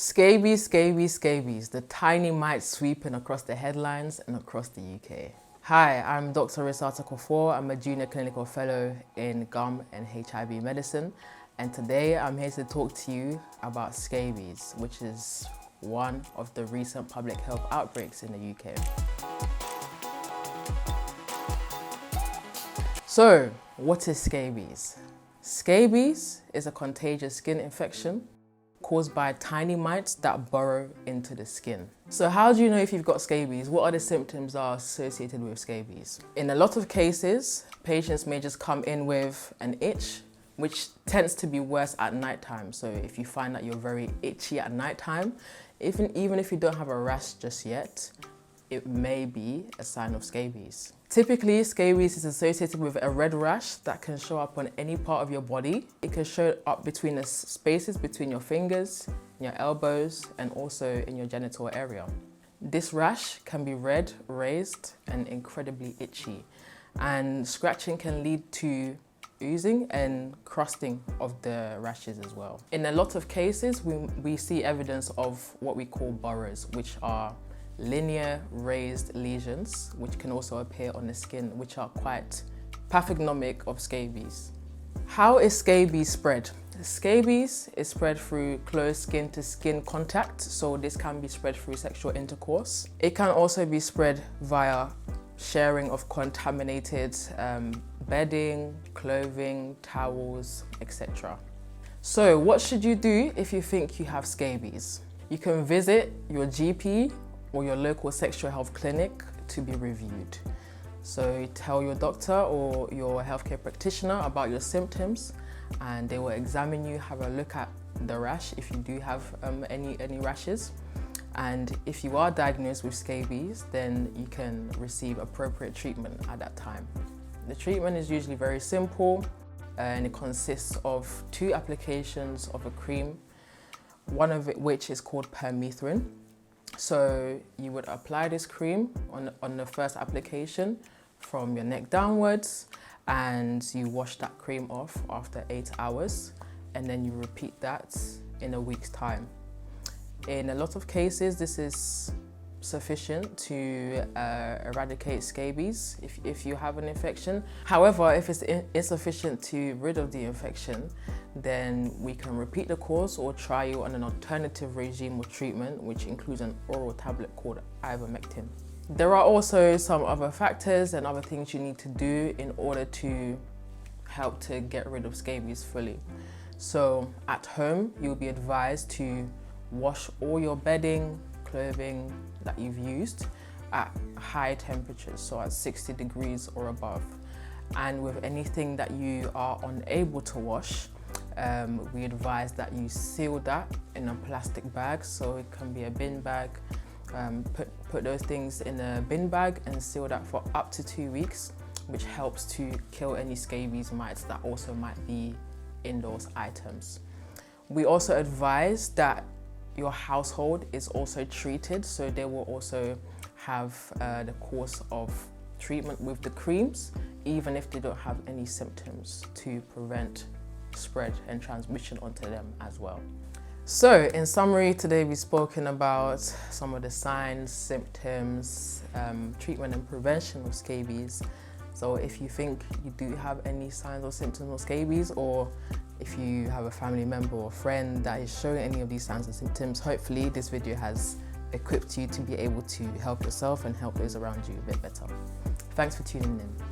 Scabies, scabies, scabies, the tiny mites sweeping across the headlines and across the UK. Hi, I'm Dr. Risata. I'm a junior clinical fellow in gum and HIV medicine, and today I'm here to talk to you about scabies, which is one of the recent public health outbreaks in the UK. So, what is scabies? Scabies is a contagious skin infection caused by tiny mites that burrow into the skin. So how do you know if you've got scabies? What are the symptoms that are associated with scabies? In a lot of cases, patients may just come in with an itch, which tends to be worse at nighttime. So if you find that you're very itchy at nighttime, even if you don't have a rash just yet, it may be a sign of scabies. Typically, scabies is associated with a red rash that can show up on any part of your body. It can show up between the spaces between your fingers, your elbows, and also in your genital area. This rash can be red, raised, and incredibly itchy. And scratching can lead to oozing and crusting of the rashes as well. In a lot of cases, we see evidence of what we call burrows, which are linear raised lesions, which can also appear on the skin, which are quite pathognomic of scabies. How is scabies spread? Scabies is spread through close skin-to-skin contact, so this can be spread through sexual intercourse. It can also be spread via sharing of contaminated bedding, clothing, towels, etc. So what should you do if you think you have scabies? You can visit your GP or your local sexual health clinic to be reviewed. So tell your doctor or your healthcare practitioner about your symptoms, and they will examine you, have a look at the rash if you do have any rashes. And if you are diagnosed with scabies, then you can receive appropriate treatment at that time. The treatment is usually very simple, and it consists of 2 applications of a cream, one of which is called Permethrin. So you would apply this cream on the first application from your neck downwards, and you wash that cream off after 8 hours, and then you repeat that in a week's time. In a lot of cases, this is sufficient to eradicate scabies if you have an infection. However, if it's insufficient to rid of the infection, then we can repeat the course or try you on an alternative regime of treatment, which includes an oral tablet called Ivermectin. There are also some other factors and other things you need to do in order to help to get rid of scabies fully. So at home, you'll be advised to wash all your bedding, clothing that you've used at high temperatures, so at 60 degrees or above. And with anything that you are unable to wash, we advise that you seal that in a plastic bag, so it can be a bin bag. Put those things in a bin bag and seal that for up to 2 weeks, which helps to kill any scabies mites that also might be in those items. We also advise that your household is also treated, so they will also have the course of treatment with the creams, even if they don't have any symptoms, to prevent spread and transmission onto them as well. So in summary, today we've spoken about some of the signs, symptoms, treatment and prevention of scabies. So if you think you do have any signs or symptoms of scabies, or if you have a family member or friend that is showing any of these signs and symptoms, hopefully this video has equipped you to be able to help yourself and help those around you a bit better. Thanks for tuning in.